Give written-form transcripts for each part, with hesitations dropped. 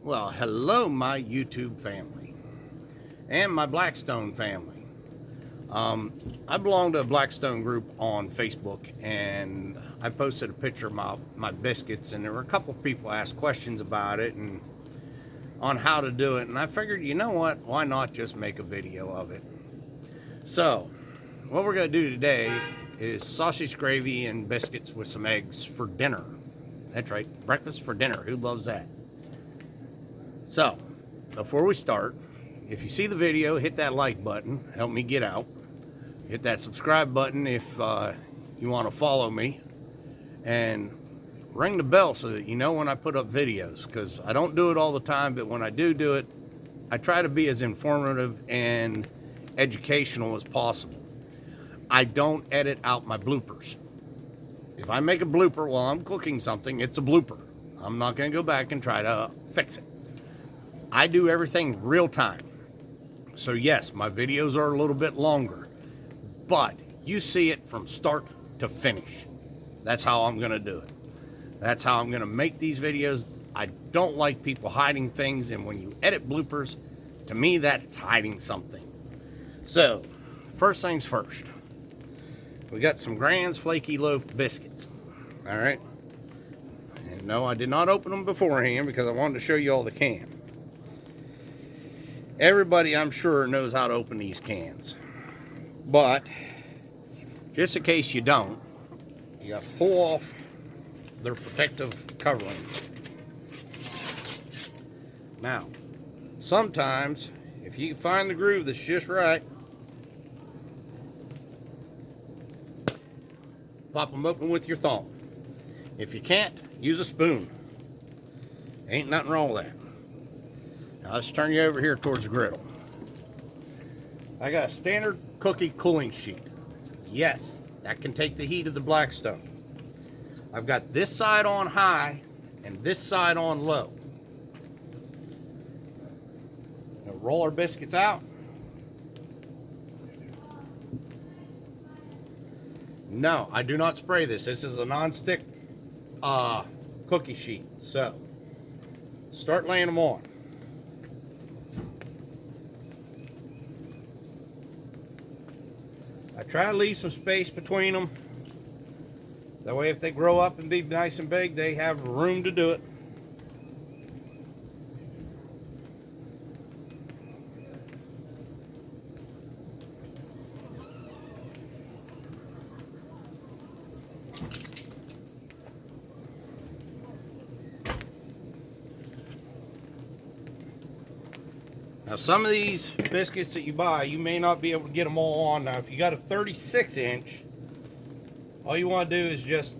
Well, hello, my YouTube family and my Blackstone family. I belong to a Blackstone group on Facebook, and I posted a picture of my biscuits, and there were a couple of people asked questions about it and on how to do it. And I figured, you know what? Why not just make a video of it? So, what we're going to do today is sausage gravy and biscuits with some eggs for dinner. That's right, breakfast for dinner. Who loves that? So, before we start, if you see the video, hit that like button, help me get out. Hit that subscribe button if you want to follow me. And ring the bell so that you know when I put up videos, because I don't do it all the time, but when I do it, I try to be as informative and educational as possible. I don't edit out my bloopers. If I make a blooper while I'm cooking something, it's a blooper. I'm not going to go back and try to fix it. I do everything real time. So yes, my videos are a little bit longer, but you see it from start to finish. That's how I'm going to do it. That's how I'm going to make these videos. I don't like people hiding things, and when you edit bloopers, to me that's hiding something. So, first things first. We got some Grand's Flaky Loaf biscuits. All right. And no, I did not open them beforehand because I wanted to show you all the can. Everybody, I'm sure, knows how to open these cans. But, just in case you don't, you got to pull off their protective covering. Now, sometimes, if you can find the groove that's just right, pop them open with your thumb. If you can't, use a spoon. Ain't nothing wrong with that. Now let's turn you over here towards the griddle. I got a standard cookie cooling sheet. Yes, that can take the heat of the Blackstone. I've got this side on high and this side on low. Now roll our biscuits out. No, I do not spray this. This is a non-stick cookie sheet. So, start laying them on. I try to leave some space between them. That way if they grow up and be nice and big, they have room to do it. Now some of these biscuits that you buy, you may not be able to get them all on. Now if you got a 36 inch, all you want to do is just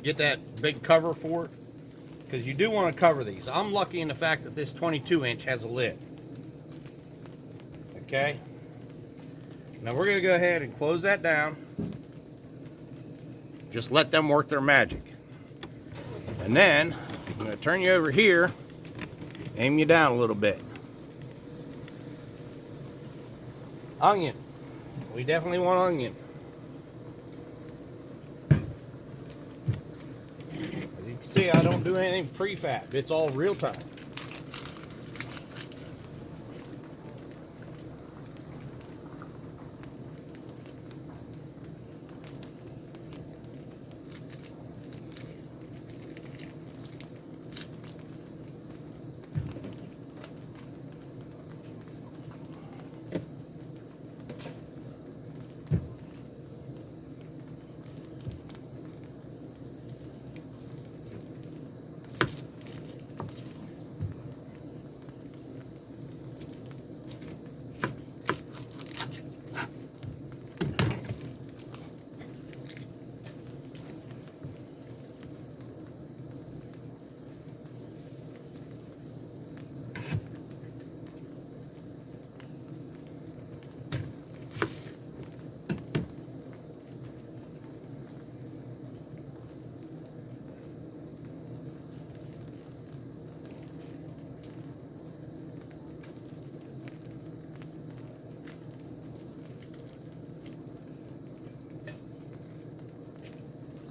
get that big cover for it, because you do want to cover these. I'm lucky in the fact that this 22 inch has a lid. Okay, now we're going to go ahead and close that down. Just let them work their magic. And then I'm going to turn you over here, aim you down a little bit. Onion. We definitely want onion. As you can see, I don't do anything prefab. It's all real time.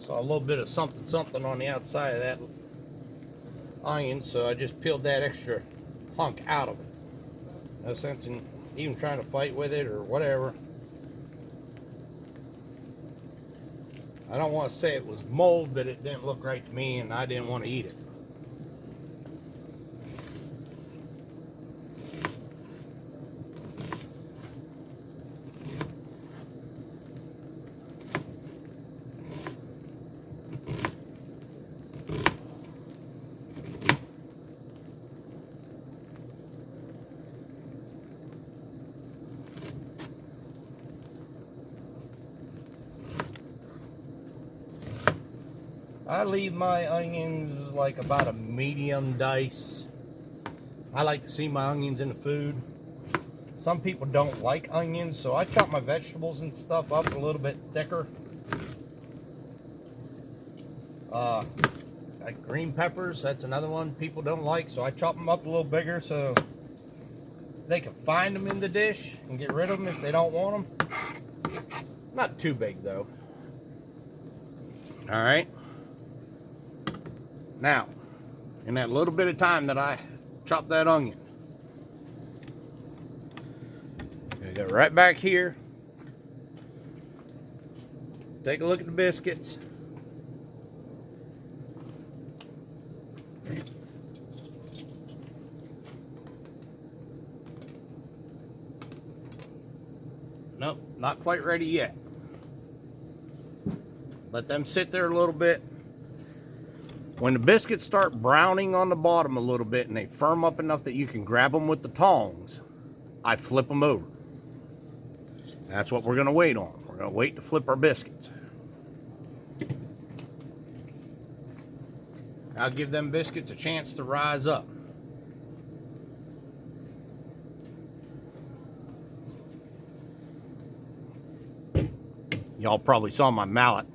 Saw a little bit of something on the outside of that onions, so I just peeled that extra hunk out of it. No sense in even trying to fight with it or whatever. I don't want to say it was mold, but it didn't look right to me and I didn't want to eat it. I leave my onions like about a medium dice. I like to see my onions in the food. Some people don't like onions, so I chop my vegetables and stuff up a little bit thicker. Like green peppers, that's another one people don't like, so I chop them up a little bigger so they can find them in the dish and get rid of them if they don't want them. Not too big though. All right. Now, in that little bit of time that I chopped that onion, I go right back here. Take a look at the biscuits. Nope, not quite ready yet. Let them sit there a little bit. When the biscuits start browning on the bottom a little bit and they firm up enough that you can grab them with the tongs, I flip them over. That's what we're going to wait on. We're going to wait to flip our biscuits. I'll give them biscuits a chance to rise up. Y'all probably saw my mallet.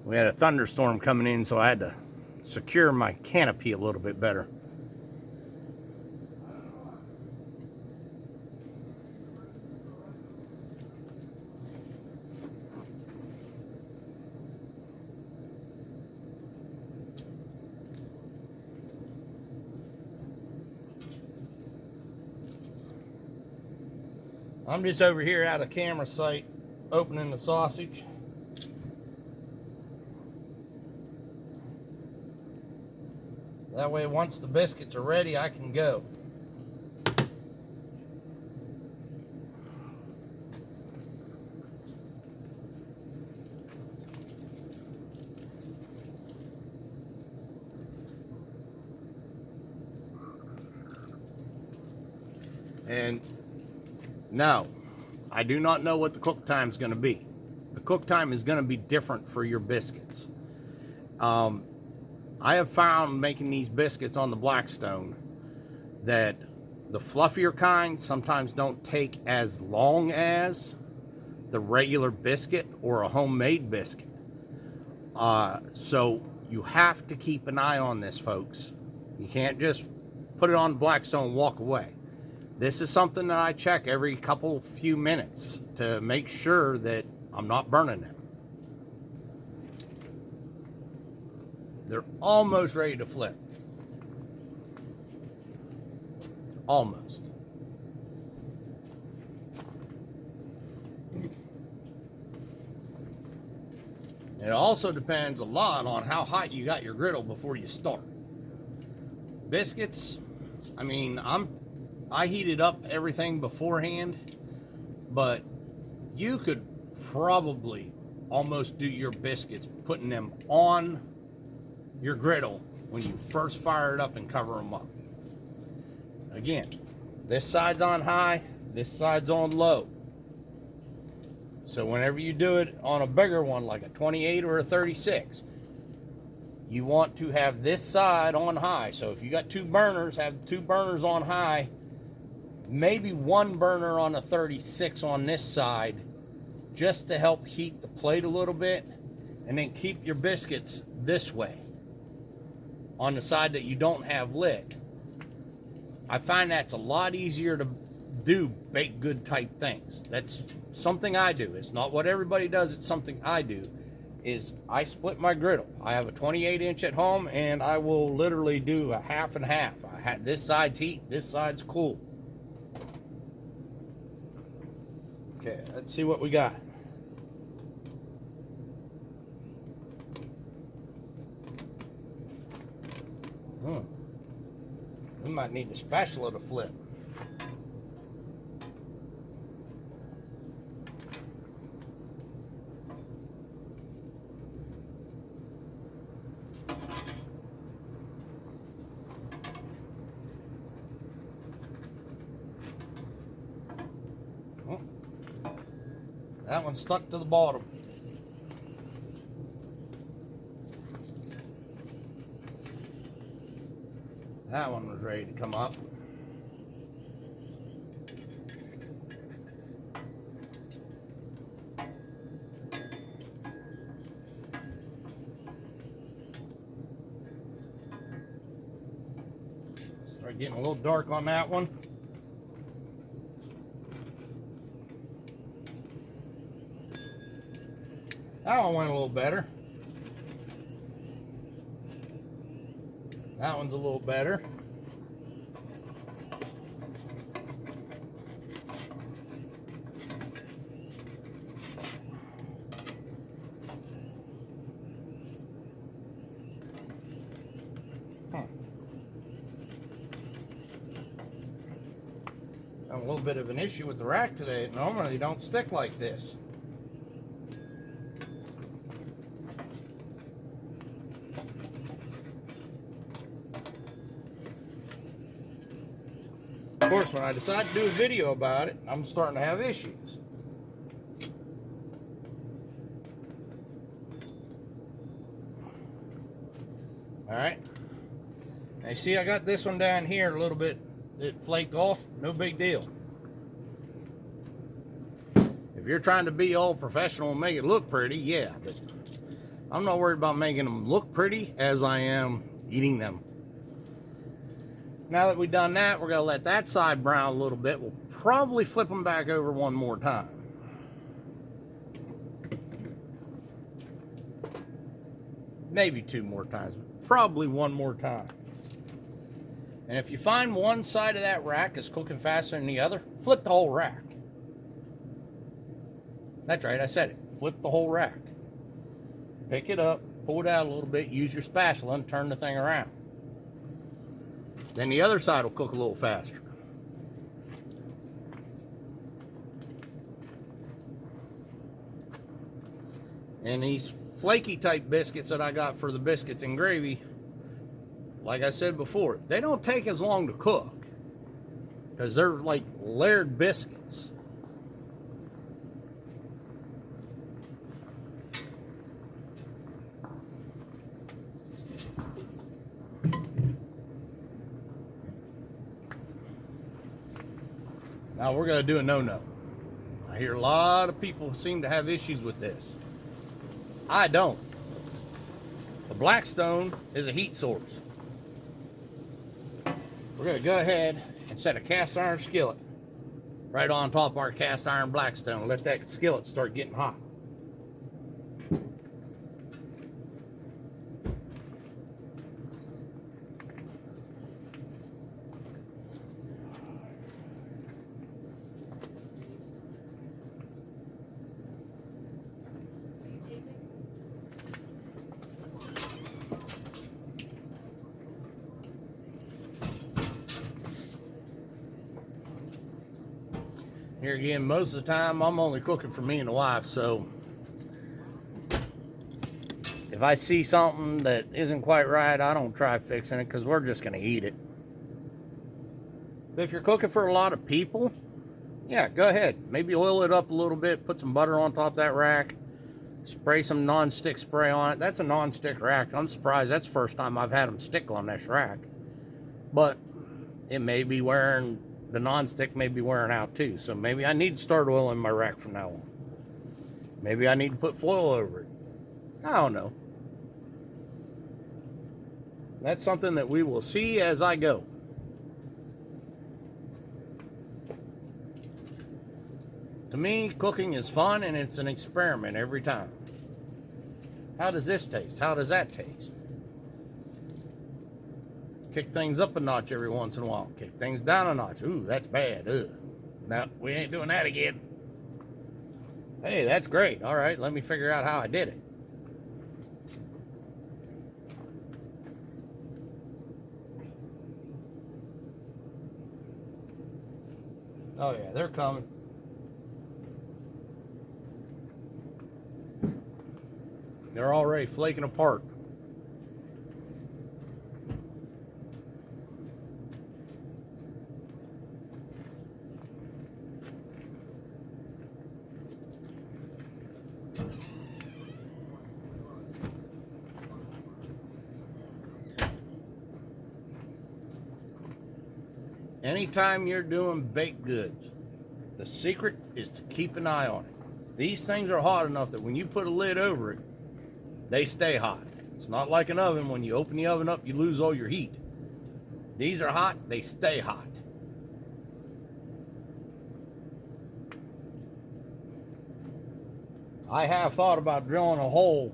We had a thunderstorm coming in, so I had to secure my canopy a little bit better. I'm just over here out of camera sight, opening the sausage. That way, once the biscuits are ready, I can go. And no, I do not know what the cook time is going to be. The cook time is going to be different for your biscuits. I have found making these biscuits on the Blackstone that the fluffier kind sometimes don't take as long as the regular biscuit or a homemade biscuit. So you have to keep an eye on this, folks. You can't just put it on Blackstone and walk away. This is something that I check every few minutes to make sure that I'm not burning them. They're almost ready to flip. Almost. It also depends a lot on how hot you got your griddle before you start. Biscuits, I mean, I heated up everything beforehand, but you could probably almost do your biscuits putting them on your griddle when you first fire it up and cover them up. Again, this side's on high, this side's on low. So whenever you do it on a bigger one, like a 28 or a 36, you want to have this side on high. So if you got two burners, have two burners on high, maybe one burner on a 36 on this side, just to help heat the plate a little bit, and then keep your biscuits this way on the side that you don't have lit. I find that's a lot easier to do baked good type things. That's something I do. It's not what everybody does, it's something I do. is I split my griddle. I have a 28-inch at home, and I will literally do a half and half. This side's heat, this side's cool. Okay, let's see what we got. We might need a spatula to flip. That one's stuck to the bottom. That one was ready to come up. Start getting a little dark on that one. That one went a little better. That one's a little better. A little bit of an issue with the rack today. Normally they don't stick like this. Of course, when I decide to do a video about it, I'm starting to have issues. Alright. Now you see I got this one down here a little bit. It flaked off, no big deal. If you're trying to be all professional and make it look pretty, yeah, but I'm not worried about making them look pretty as I am eating them. Now that we've done that, we're going to let that side brown a little bit. We'll probably flip them back over one more time. Maybe two more times, but probably one more time. And if you find one side of that rack is cooking faster than the other, flip the whole rack. That's right, I said it. Flip the whole rack. Pick it up, pull it out a little bit, use your spatula and turn the thing around. Then the other side will cook a little faster. And these flaky type biscuits that I got for the biscuits and gravy, like I said before, they don't take as long to cook because they're like layered biscuits. Now we're going to do a no-no. I hear a lot of people seem to have issues with this. I don't. The Blackstone is a heat source. We're going to go ahead and set a cast iron skillet right on top of our cast iron Blackstone. Let that skillet start getting hot. Here again, most of the time I'm only cooking for me and the wife, so if I see something that isn't quite right, I don't try fixing it because we're just going to eat it. But if you're cooking for a lot of people, yeah, go ahead. Maybe oil it up a little bit, put some butter on top of that rack, spray some non-stick spray on it. That's a non-stick rack. I'm surprised that's the first time I've had them stick on this rack. But it may be wearing... the non-stick may be wearing out too, so maybe I need to start oiling my rack from now on. Maybe I need to put foil over it. I don't know. That's something that we will see as I go. To me, cooking is fun and it's an experiment every time. How does this taste? How does that taste? Kick things up a notch every once in a while. Kick things down a notch. Ooh, that's bad. Ugh. No, we ain't doing that again. Hey, that's great. All right, let me figure out how I did it. Oh yeah, they're coming. They're already flaking apart. Anytime you're doing baked goods, the secret is to keep an eye on it. These things are hot enough that when you put a lid over it, they stay hot. It's not like an oven. When you open the oven up, you lose all your heat. These are hot, they stay hot. I have thought about drilling a hole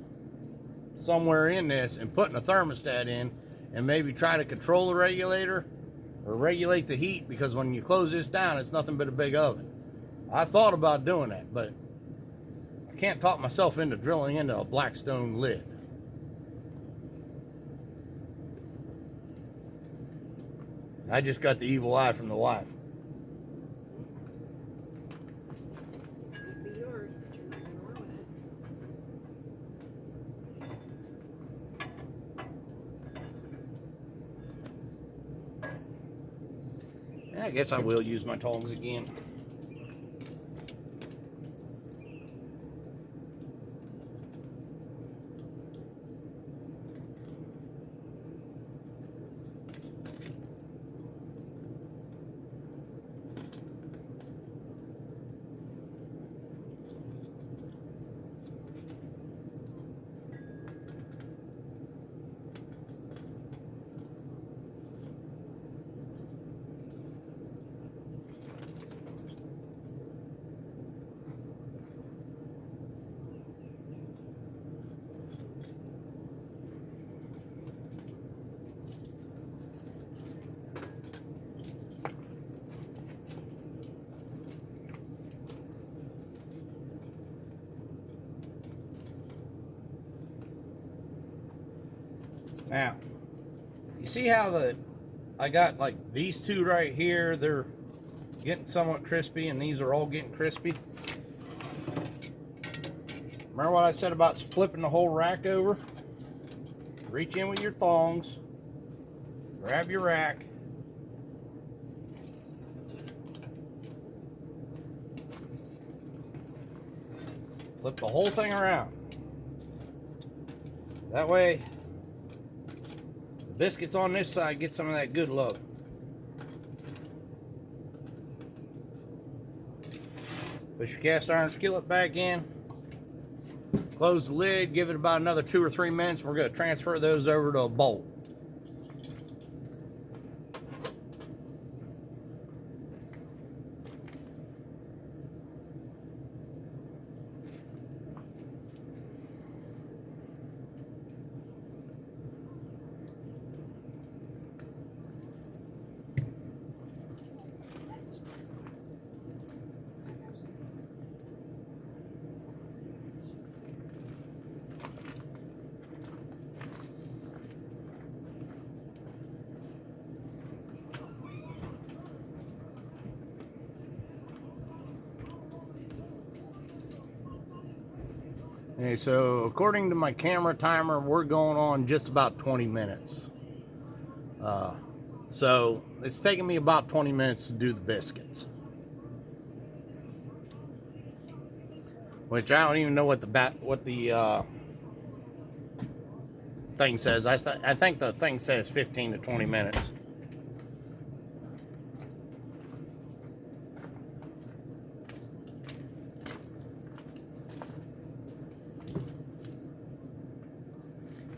somewhere in this and putting a thermostat in and maybe try to control the regulator or regulate the heat, because when you close this down, it's nothing but a big oven. I thought about doing that, but I can't talk myself into drilling into a Blackstone lid. I just got the evil eye from the wife. Could be yours, but you're not gonna ruin it. I guess I will use my tongs again. Now, you see how I got like these two right here, they're getting somewhat crispy, and these are all getting crispy. Remember what I said about flipping the whole rack over? Reach in with your thongs, grab your rack, flip the whole thing around. That way, biscuits on this side get some of that good love. Put your cast iron skillet back in. Close the lid, give it about another 2 or 3 minutes. We're going to transfer those over to a bowl. Okay, so according to my camera timer, we're going on just about 20 minutes. So it's taking me about 20 minutes to do the biscuits. Which I don't even know what the thing says. I think the thing says 15 to 20 minutes.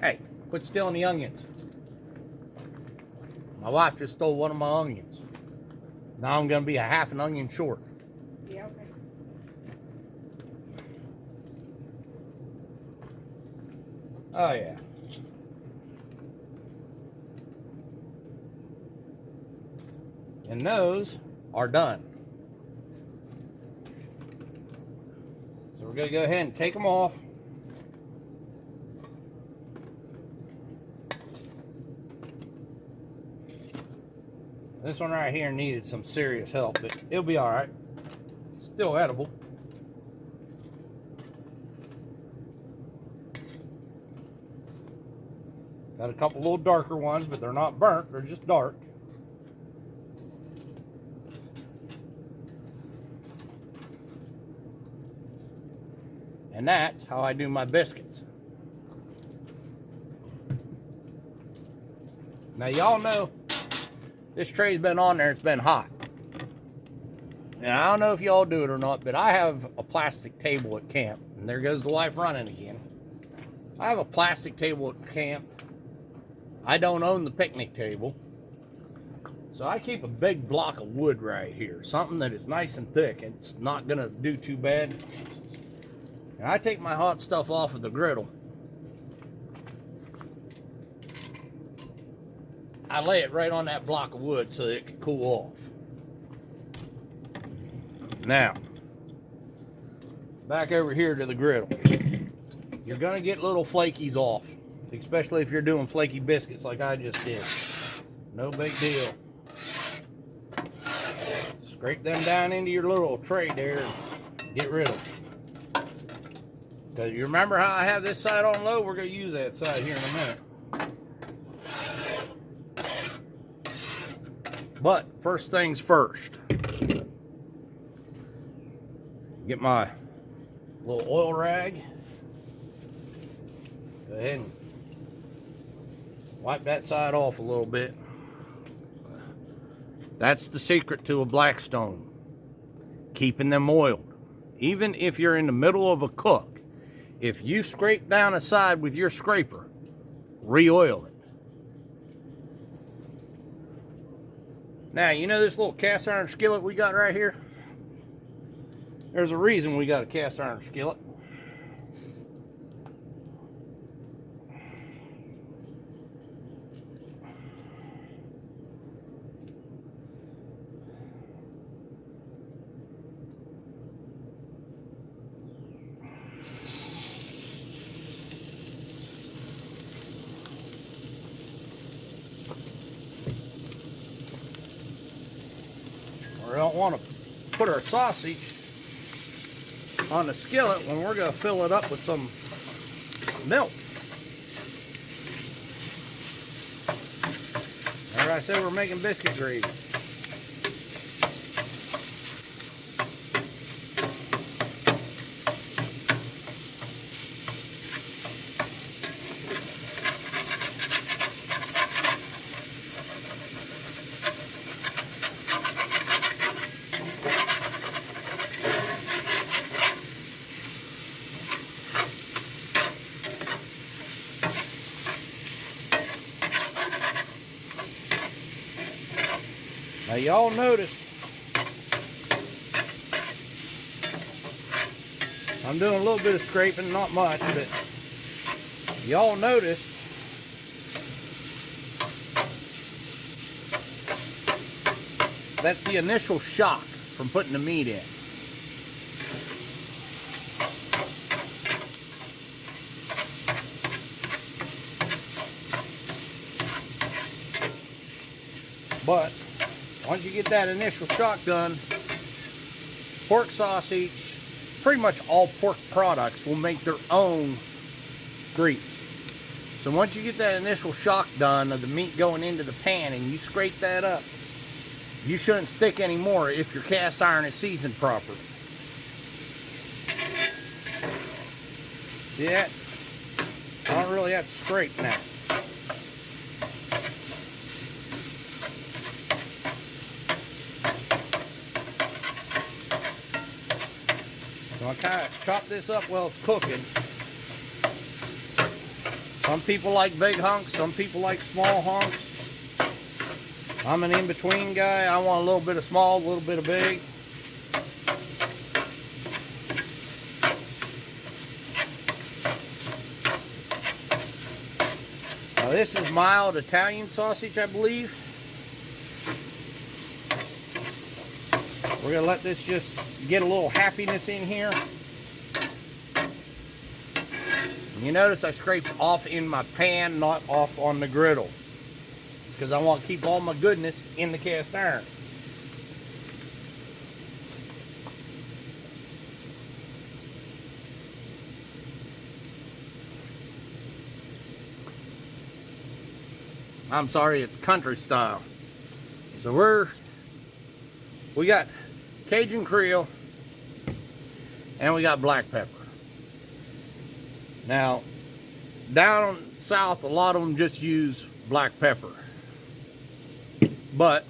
Hey, quit stealing the onions. My wife just stole one of my onions. Now I'm going to be a half an onion short. Yeah, okay. Oh yeah. And those are done. So we're gonna go ahead and take them off. This one right here needed some serious help, but it'll be all right. It's still edible. Got a couple little darker ones, but they're not burnt, they're just dark. And that's how I do my biscuits. Now y'all know this tray's been on there, it's been hot. And I don't know if y'all do it or not, but I have a plastic table at camp. And there goes the wife running again. I have a plastic table at camp. I don't own the picnic table. So I keep a big block of wood right here. Something that is nice and thick. It's not gonna do too bad. And I take my hot stuff off of the griddle. I lay it right on that block of wood so that it can cool off. Now, back over here to the griddle. You're gonna get little flakies off, especially if you're doing flaky biscuits like I just did. No big deal. Scrape them down into your little tray there and get rid of them. Because you remember how I have this side on low? We're going to use that side here in a minute. But first things first. Get my little oil rag. Go ahead and wipe that side off a little bit. That's the secret to a Blackstone. Keeping them oiled. Even if you're in the middle of a cook, if you scrape down a side with your scraper, re-oil it. Now, you know this little cast iron skillet we got right here? There's a reason we got a cast iron skillet. We don't want to put our sausage on the skillet when we're going to fill it up with some milk. Remember I said we're making biscuit gravy. Now y'all noticed I'm doing a little bit of scraping, not much, but y'all noticed that's the initial shock from putting the meat in. But once you get that initial shock done, pork sausage, pretty much all pork products will make their own grease. So once you get that initial shock done of the meat going into the pan and you scrape that up, you shouldn't stick anymore if your cast iron is seasoned properly. See that? I don't really have to scrape now. So I kind of chop this up while it's cooking. Some people like big hunks, some people like small hunks. I'm an in-between guy. I want a little bit of small, a little bit of big. Now this is mild Italian sausage, I believe. We're gonna let this just get a little happiness in here. And you notice I scraped off in my pan, not off on the griddle. It's because I want to keep all my goodness in the cast iron. I'm sorry, it's country style. So we got Cajun Creole and we got black pepper. Now, down south, a lot of them just use black pepper. But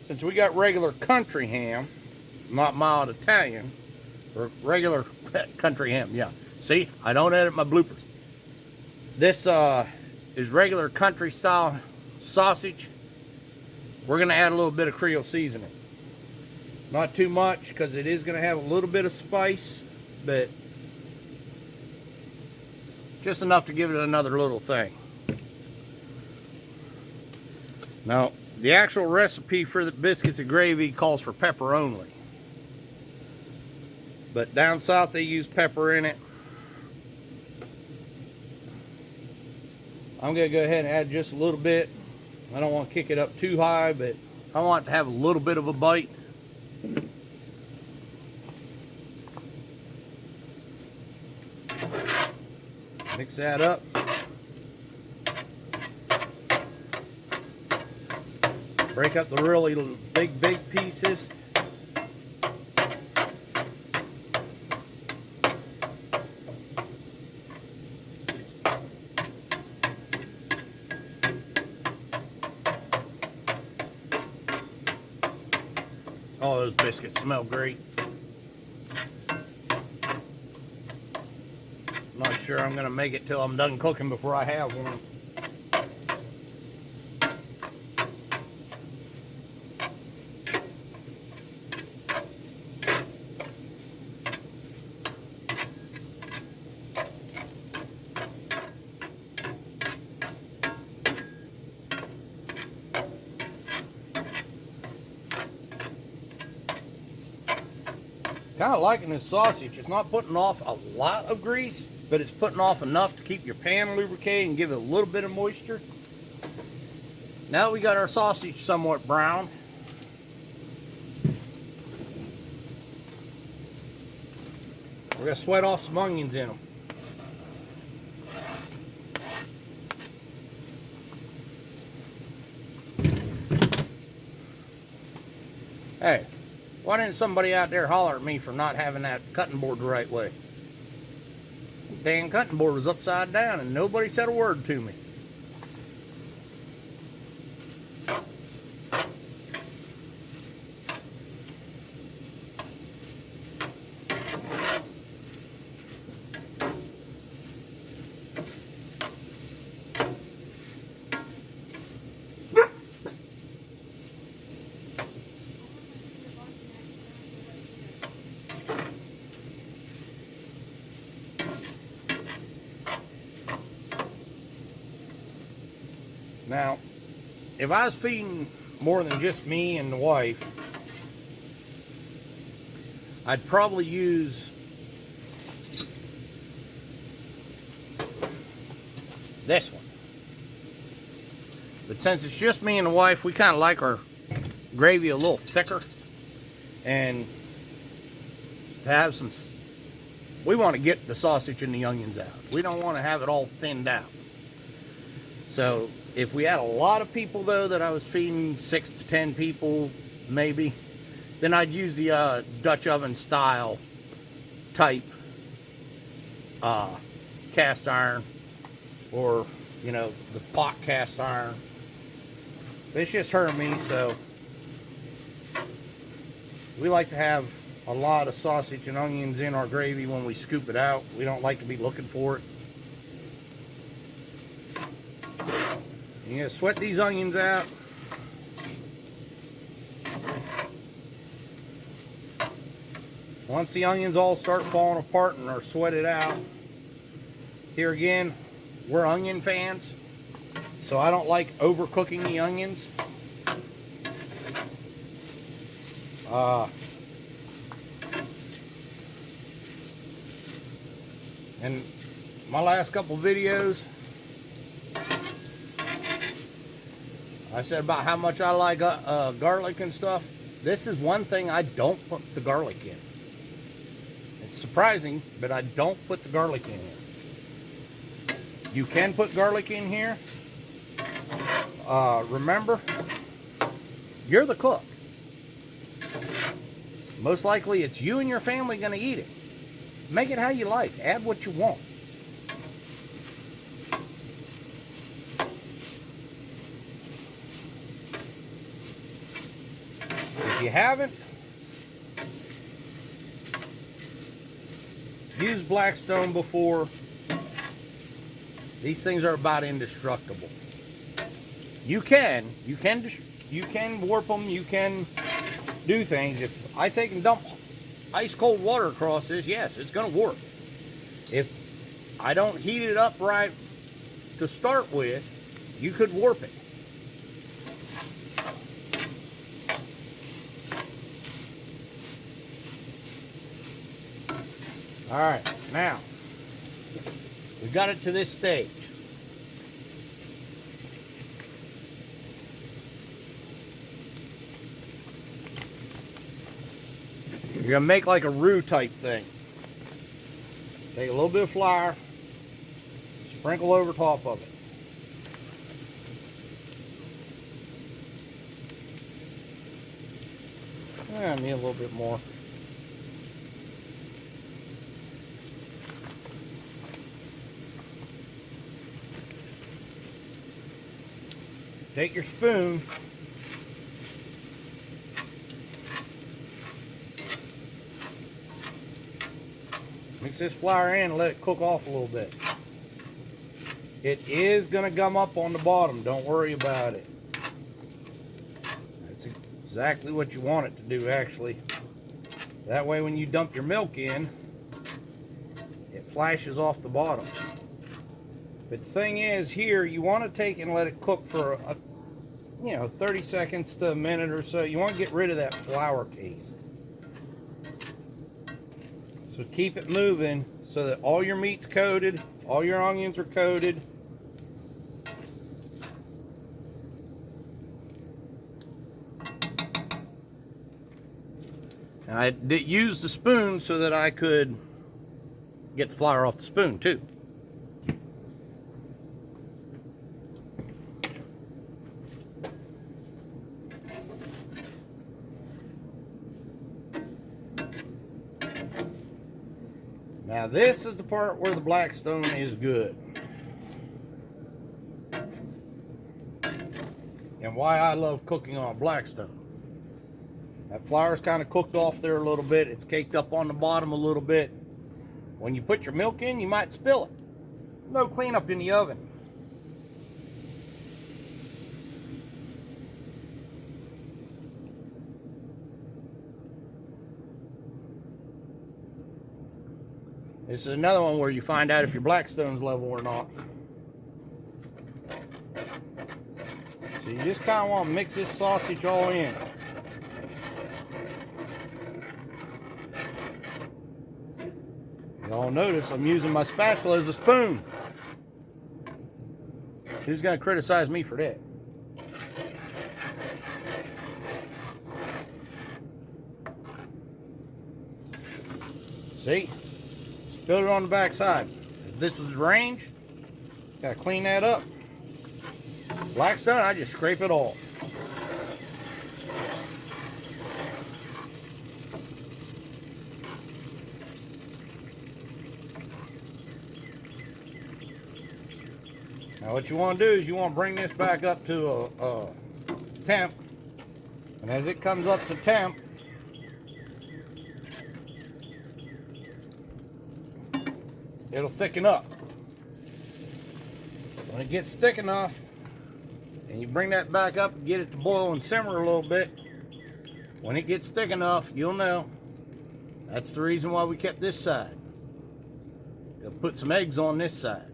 since we got regular country ham, not mild Italian, or regular country ham, yeah. See, I don't edit my bloopers. This is regular country style sausage. We're gonna add a little bit of Creole seasoning. Not too much, because it is gonna have a little bit of spice, but just enough to give it another little thing. Now, the actual recipe for the biscuits and gravy calls for pepper only. But down south they use pepper in it. I'm going to go ahead and add just a little bit. I don't want to kick it up too high, but I want it to have a little bit of a bite. Mix that up. Break up the really big pieces. Oh, those biscuits smell great. I'm not sure I'm gonna make it till I'm done cooking before I have one. Kind of liking this sausage. It's not putting off a lot of grease, but it's putting off enough to keep your pan lubricated and give it a little bit of moisture. Now we got our sausage somewhat brown. We're going to sweat off some onions in them. Hey, why didn't somebody out there holler at me for not having that cutting board the right way? The dang cutting board was upside down and nobody said a word to me. Now, if I was feeding more than just me and the wife, I'd probably use this one. But since it's just me and the wife, we kind of like our gravy a little thicker. And to have some, we want to get the sausage and the onions out. We don't want to have it all thinned out. So if we had a lot of people though that I was feeding, 6 to 10 people maybe, then I'd use the Dutch oven style type cast iron, or you know, the pot cast iron. But it's just her and me, so we like to have a lot of sausage and onions in our gravy when we scoop it out. We don't like to be looking for it. You're going to sweat these onions out. Once the onions all start falling apart and are sweated out, here again, we're onion fans. so I don't like overcooking the onions. And my last couple videos, I said about how much I like garlic and stuff. This is one thing I don't put the garlic in. It's surprising, but I don't put the garlic in here. You can put garlic in here. Remember, you're the cook. Most likely it's you and your family going to eat it. Make it how you like. Add what you want. If you haven't, used Blackstone before. These things are about indestructible. You can warp them. You can do things. If I take and dump ice cold water across this, yes, it's going to warp. If I don't heat it up right to start with, you could warp it. All right, now we got it to this stage. You're gonna make like a roux type thing. Take a little bit of flour, sprinkle over top of it. I need a little bit more. Take your spoon, mix this flour in and let it cook off a little bit. It is going to gum up on the bottom. Don't worry about it. That's exactly what you want it to do, actually. That way when you dump your milk in, it flashes off the bottom. But the thing is, here, you want to take and let it cook for 30 seconds to a minute or so. You want to get rid of that flour taste. So keep it moving so that all your meat's coated, all your onions are coated. And I did use the spoon so that I could get the flour off the spoon too. Now this is the part where the Blackstone is good. And why I love cooking on Blackstone. That flour's kind of cooked off there a little bit. It's caked up on the bottom a little bit. When you put your milk in, you might spill it. No cleanup in the oven. This is another one where you find out if your Blackstone's level or not. So you just kind of want to mix this sausage all in. Y'all notice I'm using my spatula as a spoon. Who's going to criticize me for that? See? Spilled it on the back side. If this was range, gotta clean that up. Blackstone, I just scrape it off. Now what you want to do is you want to bring this back up to a temp, and as it comes up to temp, it'll thicken up. When it gets thick enough, and you bring that back up and get it to boil and simmer a little bit, when it gets thick enough, you'll know. That's the reason why we kept this side. We'll put some eggs on this side.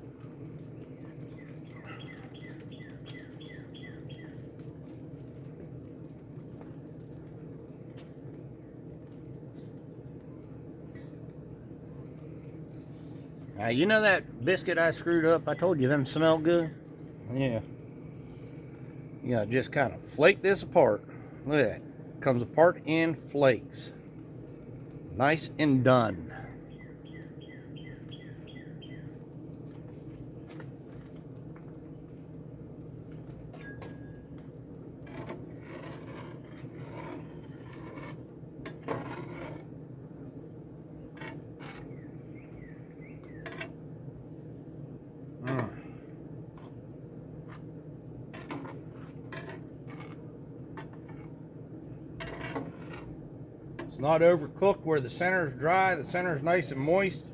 Now, you know that biscuit I screwed up? I told you them smell good. Yeah. You gotta just kind of flake this apart. Look at that. Comes apart in flakes. Nice and done. It's not overcooked where the center is dry, the center is nice and moist.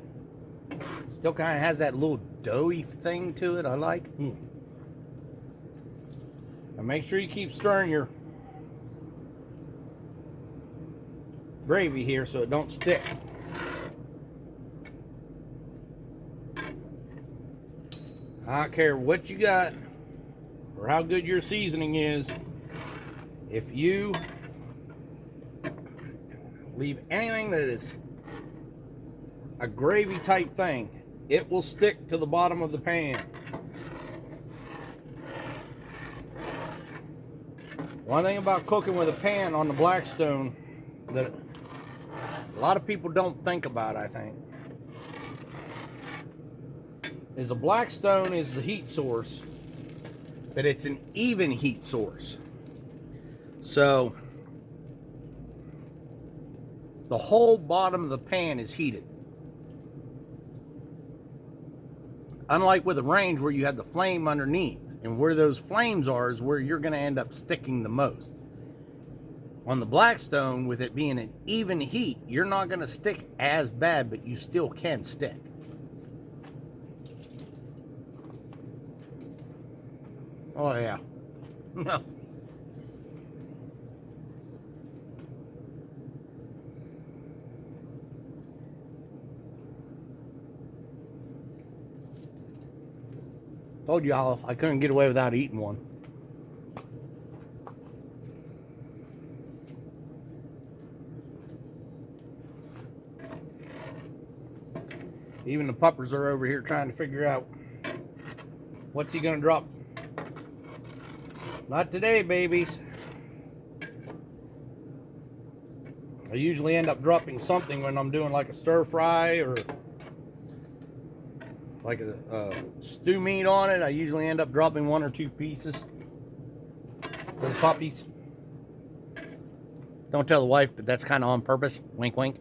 Still kind of has that little doughy thing to it I like. And make sure you keep stirring your gravy here so it don't stick. I don't care what you got or how good your seasoning is. If you leave anything that is a gravy type thing, it will stick to the bottom of the pan. One thing about cooking with a pan on the Blackstone that a lot of people don't think about, I think, is a Blackstone is the heat source, but it's an even heat source. So the whole bottom of the pan is heated. Unlike with a range where you have the flame underneath, and where those flames are is where you're going to end up sticking the most. On the Blackstone, with it being an even heat, you're not going to stick as bad, but you still can stick. Oh yeah. No. Told y'all I couldn't get away without eating one. Even the puppers are over here trying to figure out what's he gonna drop. Not today, babies. I usually end up dropping something when I'm doing like a stir fry or like a stew meat on it. I usually end up dropping 1 or 2 pieces for the puppies. Don't tell the wife, but that's kind of on purpose. Wink, wink.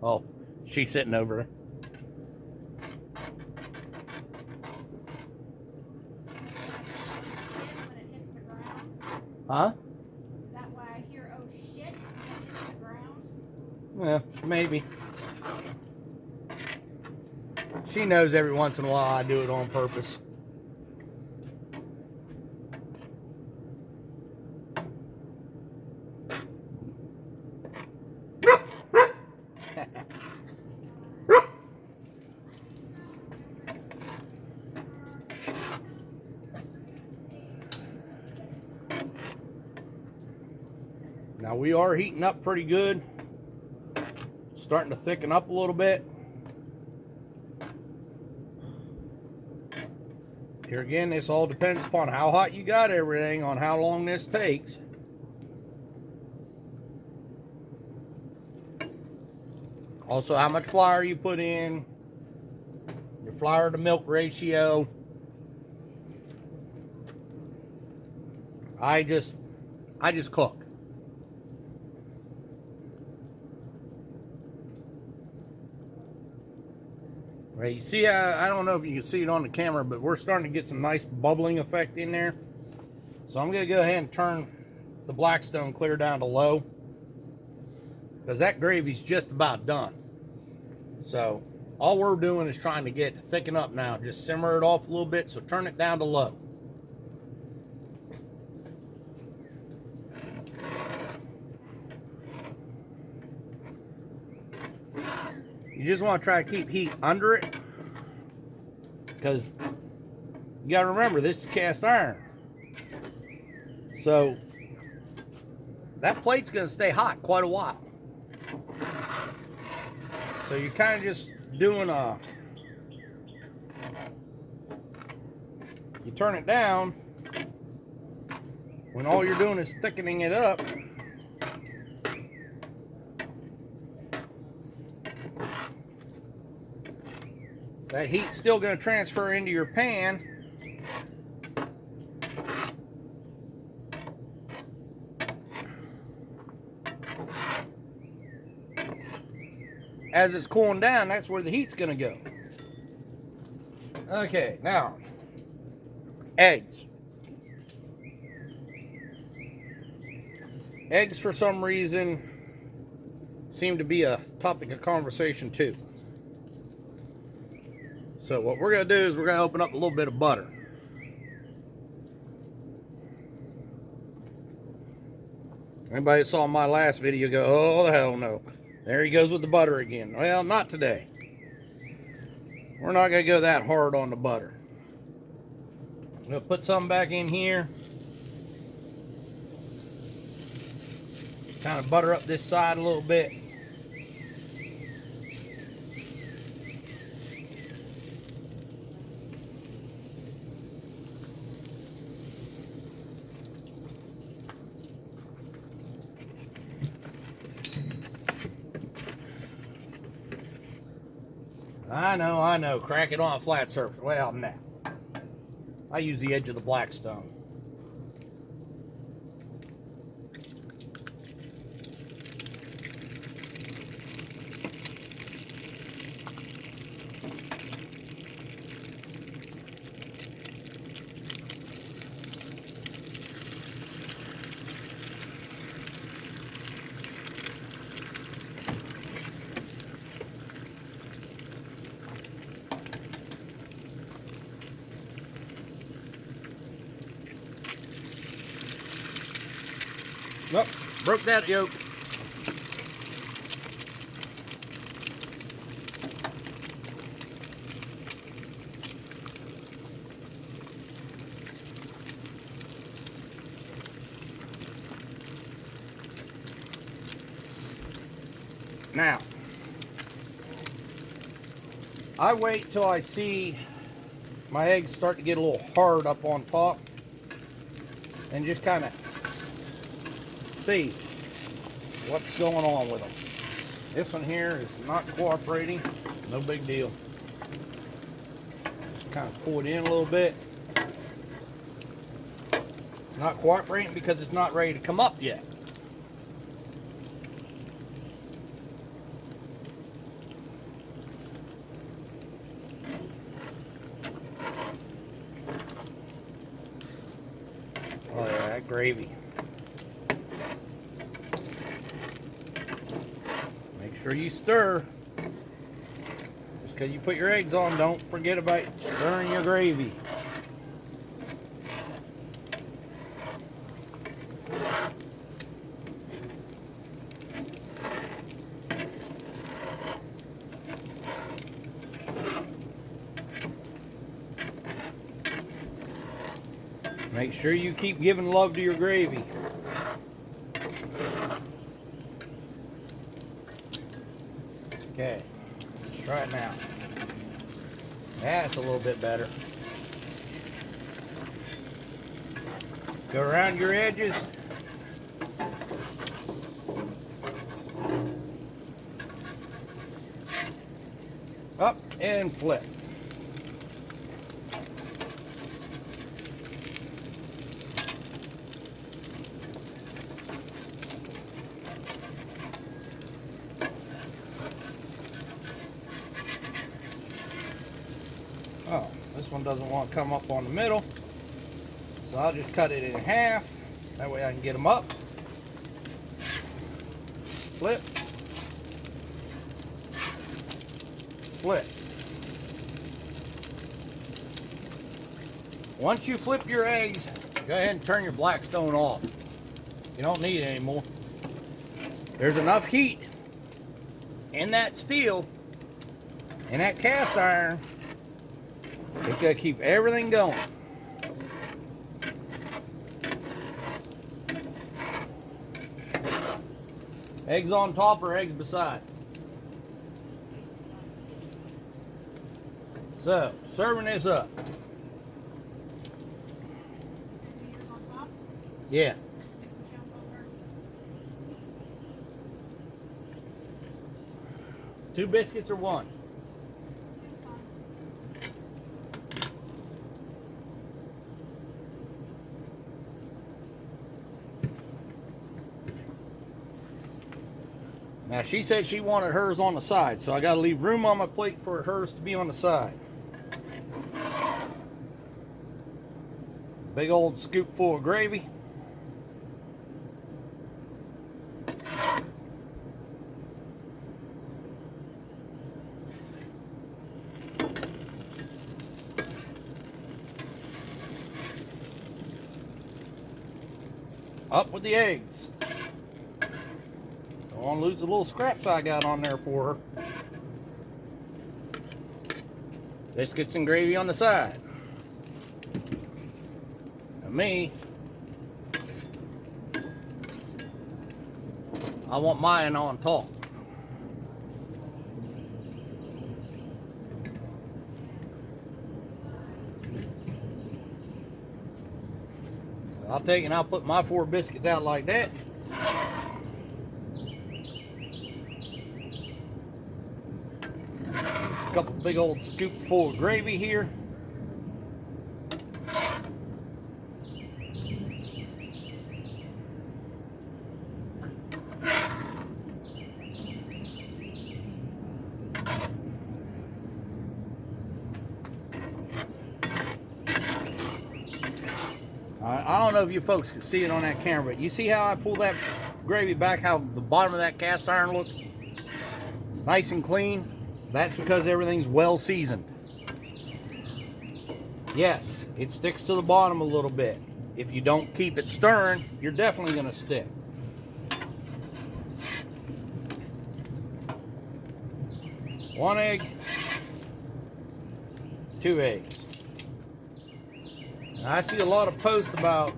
Oh, she's sitting over there. When it hits the ground, Huh? is that why I hear oh shit when it hits the ground? Yeah, maybe. She knows every once in a while I do it on purpose. Now we are heating up pretty good. Starting to thicken up a little bit. Here again, this all depends upon how hot you got everything, on how long this takes. Also, how much flour you put in, your flour to milk ratio. I just cook. Right, you see, I don't know if you can see it on the camera, but we're starting to get some nice bubbling effect in there. So I'm going to go ahead and turn the Blackstone clear down to low, because that gravy's just about done. So all we're doing is trying to get it to thicken up now. Just simmer it off a little bit, so turn it down to low. You just want to try to keep heat under it, because you got to remember, this is cast iron. So that plate's going to stay hot quite a while. So you're kind of just doing you turn it down when all you're doing is thickening it up. That heat's still going to transfer into your pan. As it's cooling down, that's where the heat's going to go. Okay, now, eggs. Eggs, for some reason, seem to be a topic of conversation too. So what we're going to do is we're going to open up a little bit of butter. Anybody that saw my last video go, oh, hell no. There he goes with the butter again. Well, not today. We're not going to go that hard on the butter. I'm going to put some back in here. Kind of butter up this side a little bit. I know. Crack it on a flat surface. Well, no. I use the edge of the Blackstone. Nope, broke that yolk. Now, I wait till I see my eggs start to get a little hard up on top and just kind of see what's going on with them. This one here is not cooperating. No big deal. Just kind of pull it in a little bit. It's not cooperating because it's not ready to come up yet. Oh yeah, that gravy. Make sure you stir. Just because you put your eggs on, don't forget about stirring your gravy. Make sure you keep giving love to your gravy. Okay, let's try it now. That's a little bit better. Go around your edges. Up and flip. Oh, this one doesn't want to come up on the middle, so I'll just cut it in half. That way I can get them up. Flip. Flip. Once you flip your eggs, go ahead and turn your Blackstone off. You don't need it anymore. There's enough heat in that steel and that cast iron. It's going to keep everything going. Eggs on top or eggs beside? So, serving this up. Yours on top. Yeah. Jump over. 2 biscuits or 1? Two's fine. Now she said she wanted hers on the side, so I got to leave room on my plate for hers to be on the side. Big old scoop full of gravy. Up with the eggs. Don't want to lose the little scraps I got on there for her. Biscuits and gravy on the side. And me, I want mine on top. I'll take and I'll put my 4 biscuits out like that. Couple big old scoop full of gravy here. I don't know if you folks can see it on that camera, but you see how I pull that gravy back, how the bottom of that cast iron looks nice and clean? That's because everything's well seasoned. Yes, it sticks to the bottom a little bit. If you don't keep it stirring, you're definitely going to stick. One egg, 2 eggs. I see a lot of posts about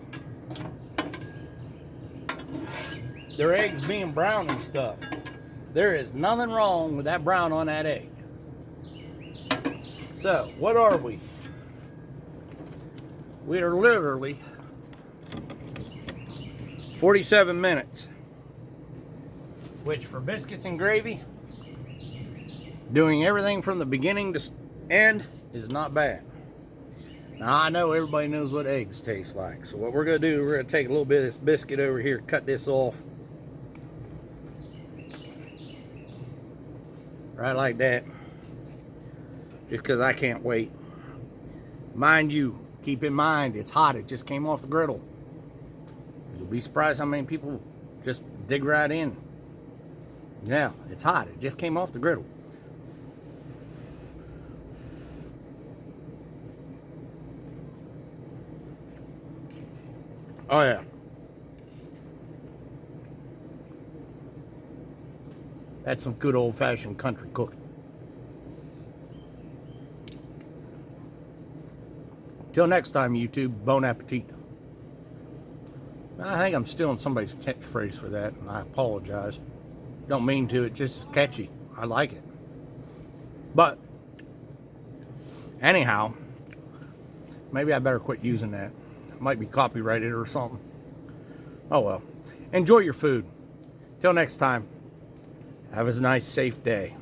their eggs being brown and stuff. There is nothing wrong with that brown on that egg. So, what are we? We are literally 47 minutes. Which for biscuits and gravy, doing everything from the beginning to end is not bad. Now I know everybody knows what eggs taste like. So what we're going to do, we're going to take a little bit of this biscuit over here, cut this off. Right like that. Just because I can't wait. Mind you, keep in mind, it's hot. It just came off the griddle. You'll be surprised how many people just dig right in. Yeah, it's hot. It just came off the griddle. Oh yeah. That's some good old-fashioned country cooking. Till next time, YouTube, bon appetit. I think I'm stealing somebody's catchphrase for that, and I apologize. Don't mean to, it's just catchy. I like it. But, anyhow, maybe I better quit using that. It might be copyrighted or something. Oh well. Enjoy your food. Till next time, have a nice, safe day.